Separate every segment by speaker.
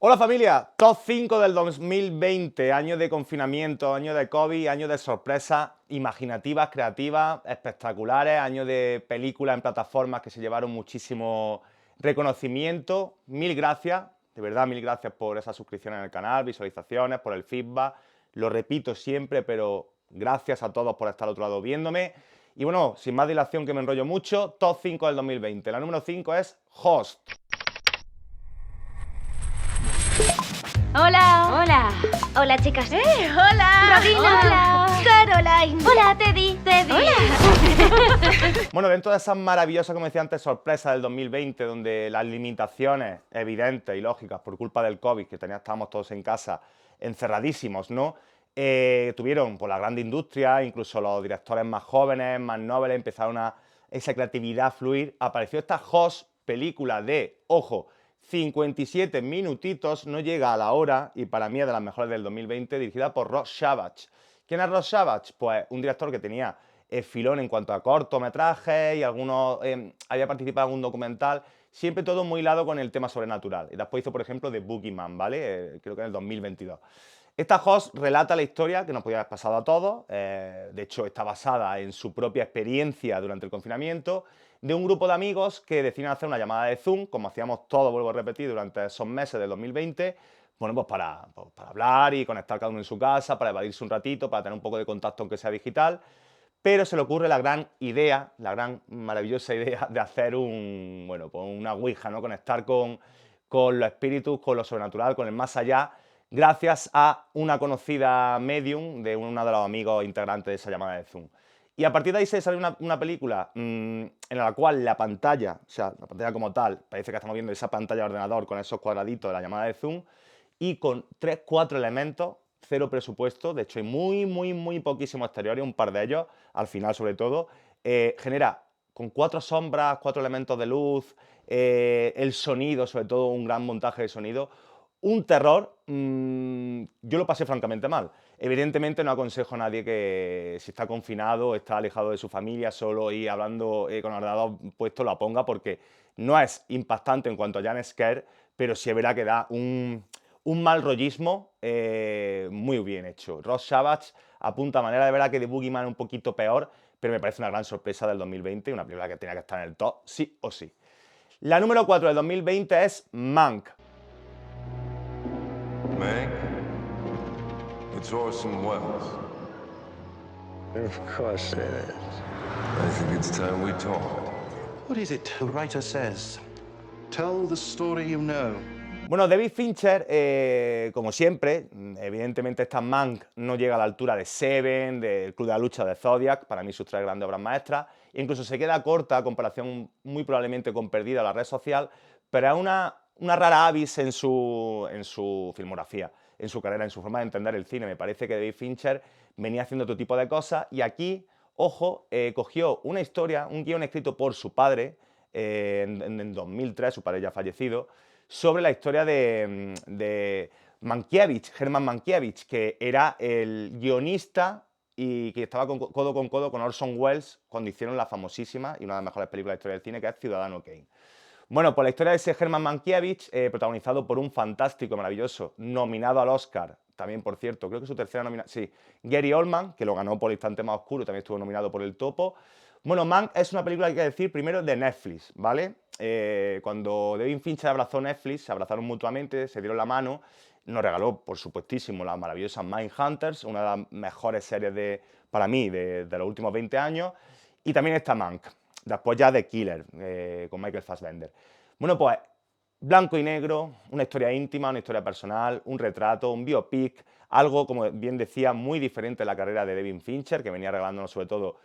Speaker 1: Hola familia, top 5 del 2020, año de confinamiento, año de COVID, año de sorpresas imaginativas, creativas, espectaculares, año de películas en plataformas que se llevaron muchísimo reconocimiento. Mil gracias, de verdad, mil gracias por esa suscripción en el canal, visualizaciones, por el feedback. Lo repito siempre, pero gracias a todos por estar al otro lado viéndome. Y bueno, sin más dilación que me enrollo mucho, top 5 del 2020. La número 5 es Host.
Speaker 2: Hola.
Speaker 3: Hola. Hola, chicas.
Speaker 2: Hola.
Speaker 3: Robina.
Speaker 2: Hola.
Speaker 3: Caroline.
Speaker 2: Hola, Teddy.
Speaker 3: Hola.
Speaker 1: Bueno, dentro de esas maravillosas, como decía antes, sorpresas del 2020, donde las limitaciones evidentes y lógicas por culpa del COVID, que estábamos todos en casa encerradísimos, ¿no? Tuvieron por la gran industria, incluso los directores más jóvenes, más nobles, empezaron esa creatividad a fluir. Apareció esta Host, película de, ojo, 57 minutitos, no llega a la hora, y para mí es de las mejores del 2020, dirigida por Ross Savage. ¿Quién es Ross Savage? Pues un director que tenía filón en cuanto a cortometrajes y algunos había participado en un documental, siempre todo muy hilado con el tema sobrenatural. Y después hizo, por ejemplo, The Boogeyman, ¿vale? Creo que en el 2022. Esta Host relata la historia que nos podía haber pasado a todos, de hecho está basada en su propia experiencia durante el confinamiento, de un grupo de amigos que deciden hacer una llamada de Zoom, como hacíamos todos, vuelvo a repetir, durante esos meses del 2020, bueno, pues para hablar y conectar cada uno en su casa, para evadirse un ratito, para tener un poco de contacto aunque sea digital, pero se le ocurre la gran idea, la gran maravillosa idea de hacer bueno, pues una ouija, ¿no? Conectar con los espíritus, con lo sobrenatural, con el más allá, gracias a una conocida medium de uno de los amigos integrantes de esa llamada de Zoom. Y a partir de ahí se sale una película en la cual la pantalla, o sea, la pantalla como tal, parece que estamos viendo esa pantalla de ordenador con esos cuadraditos de la llamada de Zoom, y con 3, 4 elementos, cero presupuesto, de hecho hay muy poquísimos exteriores, un par de ellos, al final sobre todo, genera con 4 sombras, 4 elementos de luz, el sonido, sobre todo un gran montaje de sonido, un terror, yo lo pasé francamente mal. Evidentemente no aconsejo a nadie que si está confinado, está alejado de su familia, solo y hablando con el ordenador puesto, la ponga porque no es impactante en cuanto a jump scare, pero sí es verdad que da un mal rollismo muy bien hecho. Ross Savage apunta a manera de verdad que The Boogeyman es un poquito peor, pero me parece una gran sorpresa del 2020, una película que tenía que estar en el top, sí o sí. La número 4 del 2020 es Mank.
Speaker 4: Meg, it's Orson Welles.
Speaker 5: Of course it is.
Speaker 4: I think it's time we talked.
Speaker 6: What is it the writer says? Tell the story you know.
Speaker 1: Bueno, David Fincher, como siempre, evidentemente esta Mank no llega a la altura de Seven, del Club de la Lucha de Zodiac, para mí sus 3 grandes obras maestras, e incluso se queda corta a comparación muy probablemente con Perdida, la red social, pero es una rara avis en su filmografía, en su carrera, en su forma de entender el cine. Me parece que David Fincher venía haciendo otro tipo de cosas y aquí, ojo, cogió una historia, un guión escrito por su padre, en 2003, su padre ya fallecido, sobre la historia de Mankiewicz, Herman Mankiewicz, que era el guionista y que estaba codo con codo con Orson Welles cuando hicieron la famosísima y una de las mejores películas de la historia del cine, que es Ciudadano Kane. Bueno, pues la historia de ese Herman Mankiewicz, protagonizado por un fantástico, maravilloso, nominado al Oscar, también por cierto, creo que su tercera nominación, sí, Gary Oldman, que lo ganó por El instante más oscuro, también estuvo nominado por El Topo. Bueno, Mank es una película, hay que decir, primero de Netflix, ¿vale? Cuando David Fincher abrazó Netflix, se abrazaron mutuamente, se dieron la mano, nos regaló, por supuestísimo, la maravillosa Mindhunters, una de las mejores series para mí de los últimos 20 años, y también está Mank, después ya de Killer, con Michael Fassbender. Bueno, pues blanco y negro, una historia íntima, una historia personal, un retrato, un biopic, algo, como bien decía, muy diferente de la carrera de David Fincher, que venía regalándonos sobre todo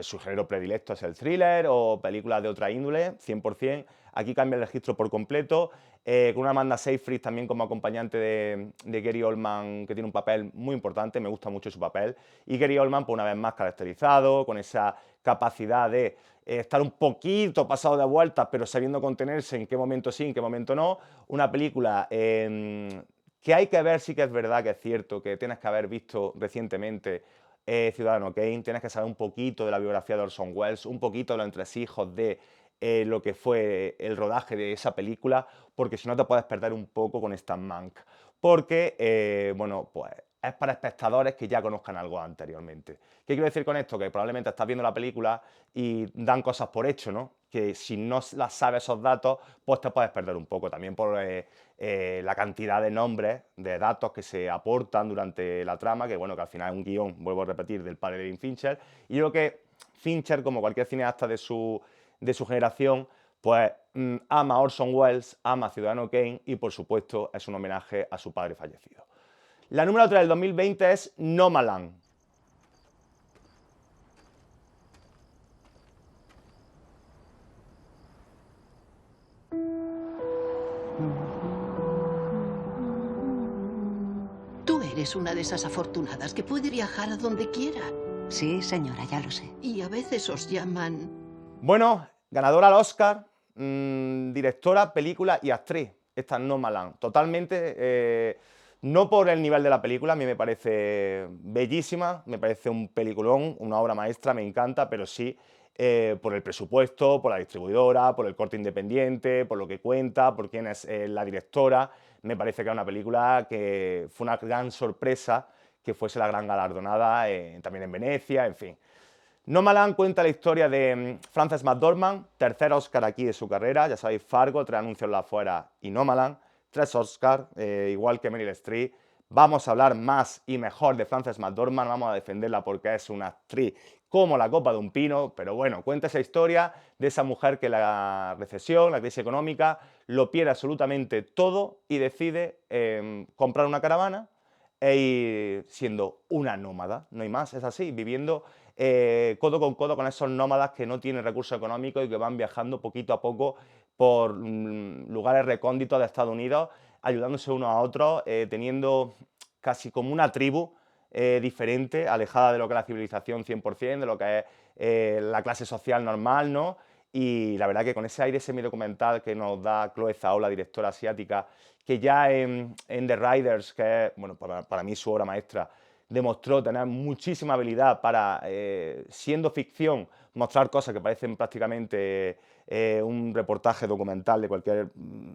Speaker 1: su género predilecto es el thriller o películas de otra índole, 100%. Aquí cambia el registro por completo, con una Amanda Seyfried también como acompañante de Gary Oldman, que tiene un papel muy importante, me gusta mucho su papel, y Gary Oldman, pues una vez más caracterizado, con esa capacidad de estar un poquito pasado de vueltas, pero sabiendo contenerse en qué momento sí, en qué momento no. Una película que hay que ver, sí que es verdad que es cierto, que tienes que haber visto recientemente Ciudadano Kane, tienes que saber un poquito de la biografía de Orson Welles, un poquito de los entresijos de lo que fue el rodaje de esa película, porque si no te puedes perder un poco con Stan Mank. Porque, bueno, pues es para espectadores que ya conozcan algo anteriormente. ¿Qué quiero decir con esto? Que probablemente estás viendo la película y dan cosas por hecho, ¿no? Que si no las sabes esos datos, pues te puedes perder un poco. También por la cantidad de nombres, de datos que se aportan durante la trama, que bueno, que al final es un guión, vuelvo a repetir, del padre de David Fincher. Y yo creo que Fincher, como cualquier cineasta de su generación, pues ama a Orson Welles, ama a Ciudadano Kane y por supuesto es un homenaje a su padre fallecido. La número 3 del 2020 es Nomadland.
Speaker 2: Tú eres una de esas afortunadas que puede viajar a donde quiera.
Speaker 7: Sí, señora, ya lo sé.
Speaker 2: Y a veces os llaman...
Speaker 1: Bueno, ganadora al Oscar, directora, película y actriz. Esta es Nomadland. Totalmente, no por el nivel de la película, a mí me parece bellísima, me parece un peliculón, una obra maestra, me encanta, pero sí por el presupuesto, por la distribuidora, por el corte independiente, por lo que cuenta, por quién es la directora. Me parece que es una película que fue una gran sorpresa que fuese la gran galardonada también en Venecia, en fin. Nomadland cuenta la historia de Frances McDormand, tercer Oscar aquí de su carrera, ya sabéis, Fargo, 3 anuncios la afuera y Nomadland, 3 Oscars, igual que Meryl Streep. Vamos a hablar más y mejor de Frances McDormand, vamos a defenderla porque es una actriz como la copa de un pino, pero bueno, cuenta esa historia de esa mujer que la recesión, la crisis económica, lo pierde absolutamente todo y decide comprar una caravana e ir siendo una nómada, no hay más, es así, viviendo codo con codo con esos nómadas que no tienen recursos económicos y que van viajando poquito a poco por lugares recónditos de Estados Unidos, ayudándose unos a otros, teniendo casi como una tribu diferente, alejada de lo que es la civilización 100%, de lo que es la clase social normal, ¿no? Y la verdad que con ese aire semidocumental que nos da Chloe Zhao, la directora asiática, que ya en The Riders, que es, bueno, para mí su obra maestra, demostró tener muchísima habilidad para, siendo ficción, mostrar cosas que parecen prácticamente un reportaje documental de cualquier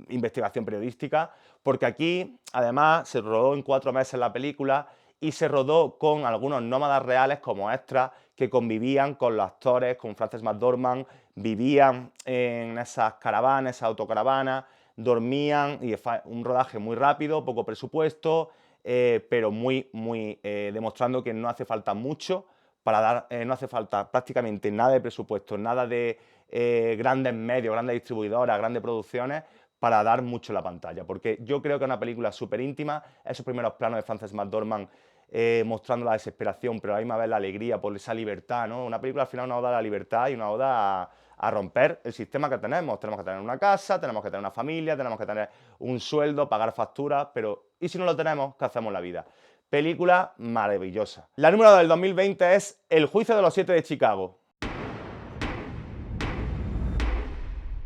Speaker 1: investigación periodística, porque aquí, además, se rodó en 4 meses la película y se rodó con algunos nómadas reales como extras que convivían con los actores, con Frances McDormand, vivían en esas caravanas, esas autocaravanas, dormían, y un rodaje muy rápido, poco presupuesto, pero muy demostrando que no hace falta mucho para dar, no hace falta prácticamente nada de presupuesto, nada de grandes medios, grandes distribuidoras, grandes producciones para dar mucho en la pantalla, porque yo creo que es una película súper íntima, esos primeros planos de Frances McDormand mostrando la desesperación, pero a la misma vez la alegría por esa libertad, ¿no? Una película al final una oda a la libertad y una oda a romper el sistema que tenemos. Tenemos que tener una casa, tenemos que tener una familia, tenemos que tener un sueldo, pagar facturas, pero ¿y si no lo tenemos? ¿Qué hacemos en la vida? Película maravillosa. La número del 2020 es El juicio de los 7 de Chicago.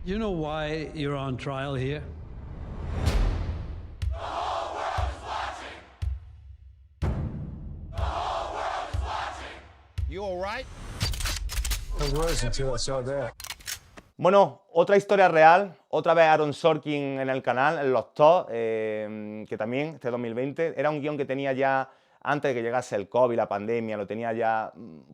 Speaker 8: You know why you're on trial here?
Speaker 6: You all right?
Speaker 5: I was until I saw that.
Speaker 1: Bueno, otra historia real, otra vez Aaron Sorkin en el canal, en Los TOS, que también, este 2020, era un guión que tenía ya, antes de que llegase el COVID, la pandemia, lo tenía ya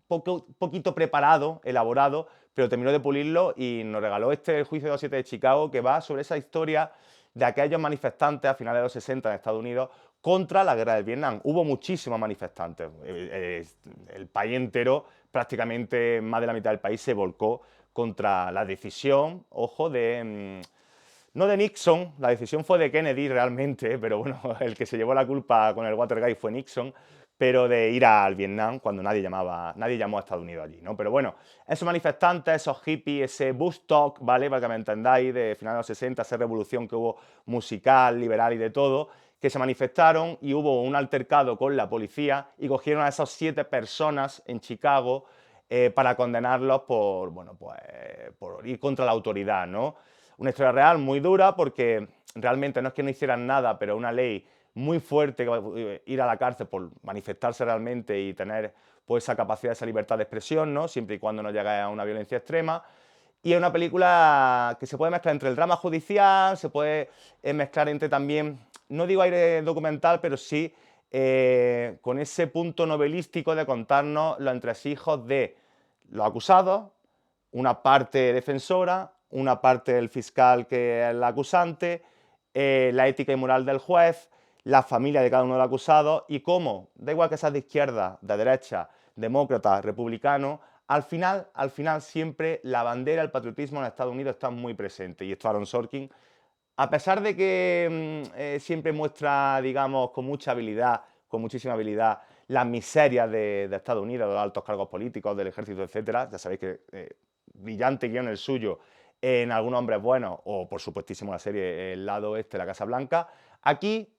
Speaker 1: poquito preparado, elaborado, pero terminó de pulirlo y nos regaló El juicio de los 7 de Chicago, que va sobre esa historia de aquellos manifestantes a finales de los 60 en Estados Unidos contra la guerra del Vietnam. Hubo muchísimos manifestantes, el país entero, prácticamente más de la mitad del país se volcó contra la decisión, ojo, no de Nixon, la decisión fue de Kennedy realmente, pero bueno, el que se llevó la culpa con el Watergate fue Nixon, pero de ir al Vietnam cuando nadie llamó a Estados Unidos allí, ¿no? Pero bueno, esos manifestantes, esos hippies, ese Woodstock, ¿vale? Para que me entendáis, de finales de los 60, esa revolución que hubo musical, liberal y de todo, que se manifestaron y hubo un altercado con la policía y cogieron a esas 7 personas en Chicago para condenarlos por, bueno, pues, por ir contra la autoridad, ¿no? Una historia real muy dura porque realmente no es que no hicieran nada, pero una ley muy fuerte, ir a la cárcel por manifestarse realmente y tener pues esa capacidad, esa libertad de expresión, ¿no? Siempre y cuando no llegue a una violencia extrema. Y es una película que se puede mezclar entre el drama judicial, se puede mezclar entre también, no digo aire documental, pero sí con ese punto novelístico de contarnos los entresijos de los acusados, una parte defensora, una parte del fiscal que es el acusante, la ética y moral del juez, la familia de cada uno de los acusados y cómo, da igual que seas de izquierda, de derecha, demócrata, republicano, al final siempre la bandera, el patriotismo en Estados Unidos está muy presente. Y esto Aaron Sorkin, a pesar de que siempre muestra, digamos, con mucha habilidad, con muchísima habilidad, las miserias de Estados Unidos, de los altos cargos políticos, del ejército, etcétera, ya sabéis que brillante guión el suyo en Algunos hombres buenos, o por supuestísimo la serie El lado oeste de la Casa Blanca, aquí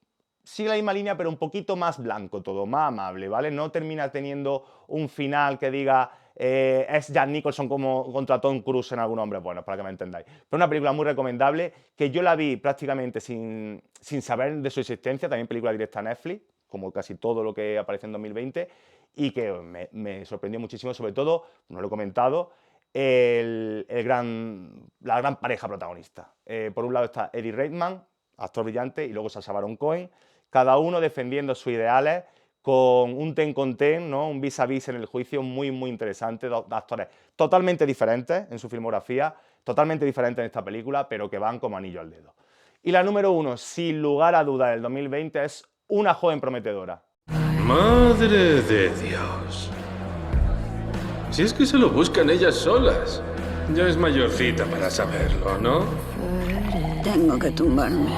Speaker 1: sigue la misma línea, pero un poquito más blanco todo, más amable, ¿vale? No termina teniendo un final que diga es Jack Nicholson como contra Tom Cruise en Algunos hombres buenos, para que me entendáis. Pero una película muy recomendable, que yo la vi prácticamente sin saber de su existencia, también película directa a Netflix, como casi todo lo que aparece en 2020, y que me sorprendió muchísimo, sobre todo, no lo he comentado, la gran pareja protagonista. Por un lado está Eddie Redmayne, actor brillante, y luego Sacha Baron Cohen, cada uno defendiendo sus ideales con un ten con ten, ¿no? Un vis a vis en el juicio muy, muy interesante, dos actores totalmente diferentes en su filmografía, totalmente diferentes en esta película, pero que van como anillo al dedo. Y la número uno, sin lugar a dudas, del 2020 es Una joven prometedora.
Speaker 9: Madre de Dios. Si es que se lo buscan ellas solas. Ya es mayorcita para saberlo, ¿no?
Speaker 7: Tengo que tumbarme.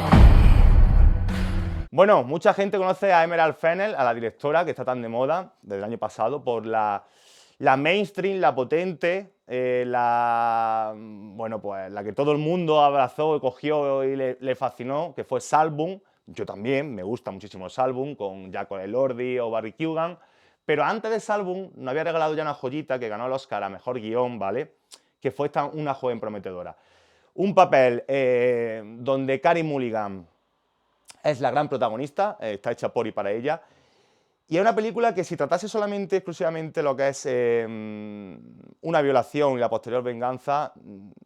Speaker 1: Bueno, mucha gente conoce a Emerald Fennell, a la directora que está tan de moda desde el año pasado, por la mainstream, la potente, bueno, pues la que todo el mundo abrazó, cogió y le fascinó, que fue Saltburn. Yo también, me gusta muchísimo Saltburn, con Jacob Elordi o Barry Keoghan. Pero antes de Saltburn nos había regalado ya una joyita que ganó el Oscar a Mejor Guión, ¿vale? Que fue Una joven prometedora. Un papel donde Carey Mulligan es la gran protagonista, está hecha por y para ella. Y es una película que si tratase solamente, exclusivamente lo que es una violación y la posterior venganza,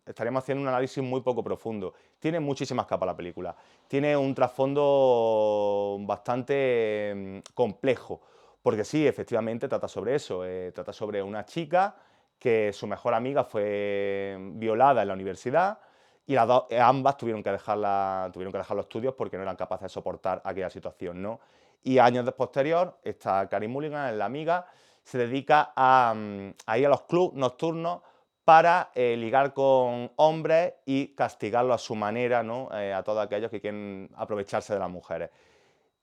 Speaker 1: estaríamos haciendo un análisis muy poco profundo. Tiene muchísimas capas la película. Tiene un trasfondo bastante complejo. Porque sí, efectivamente trata sobre eso. Trata sobre una chica que su mejor amiga fue violada en la universidad y ambas tuvieron que dejar los estudios porque no eran capaces de soportar aquella situación, ¿no? Y años posterior, esta Carey Mulligan, la amiga, se dedica a ir a los clubs nocturnos para ligar con hombres y castigarlos a su manera, ¿no? A todos aquellos que quieren aprovecharse de las mujeres.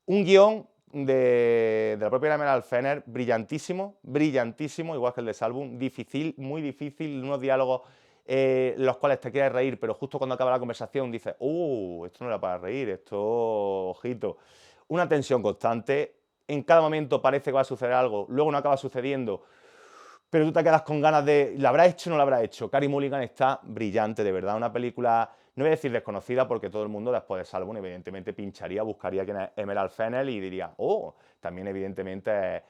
Speaker 1: Un guión de la propia Emerald Fennell, brillantísimo, brillantísimo, igual que el de Saltburn, difícil, muy difícil, unos diálogos los cuales te quieres reír, pero justo cuando acaba la conversación dices, esto no era para reír, esto, ojito. Una tensión constante, en cada momento parece que va a suceder algo, luego no acaba sucediendo, pero tú te quedas con ganas de, ¿lo habrá hecho o no lo habrá hecho? Carey Mulligan está brillante, de verdad, una película, no voy a decir desconocida, porque todo el mundo después de Saltburn evidentemente pincharía, buscaría quién es Emerald Fennell y diría, también evidentemente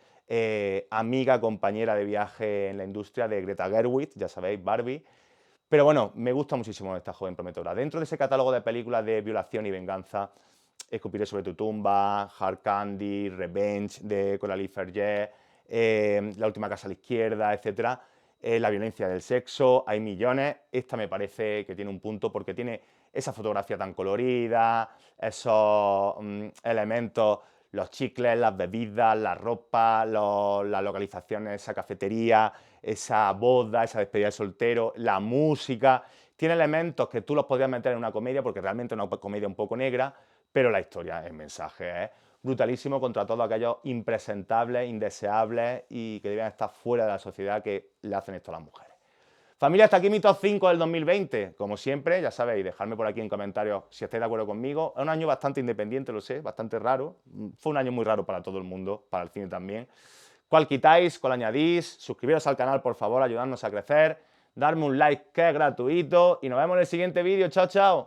Speaker 1: amiga, compañera de viaje en la industria de Greta Gerwig, ya sabéis, Barbie. Pero bueno, me gusta muchísimo esta joven prometedora. Dentro de ese catálogo de películas de violación y venganza, Escupiré sobre tu tumba, Hard Candy, Revenge de Coralie Ferrier, La última casa a la izquierda, etc. La violencia del sexo, hay millones. Esta me parece que tiene un punto porque tiene esa fotografía tan colorida, esos elementos, los chicles, las bebidas, la ropa, las localizaciones, esa cafetería, esa boda, esa despedida de soltero, la música. Tiene elementos que tú los podrías meter en una comedia, porque realmente es una comedia un poco negra, pero la historia, el mensaje es brutalísimo contra todos aquellos impresentables, indeseables y que deben estar fuera de la sociedad que le hacen esto a las mujeres. Familia, hasta aquí mi top 5 del 2020. Como siempre, ya sabéis, dejadme por aquí en comentarios si estáis de acuerdo conmigo. Es un año bastante independiente, lo sé, bastante raro. Fue un año muy raro para todo el mundo, para el cine también. ¿Cuál quitáis? ¿Cuál añadís? Suscribiros al canal, por favor, ayudadnos a crecer. Darme un like, que es gratuito. Y nos vemos en el siguiente vídeo. Chao, chao.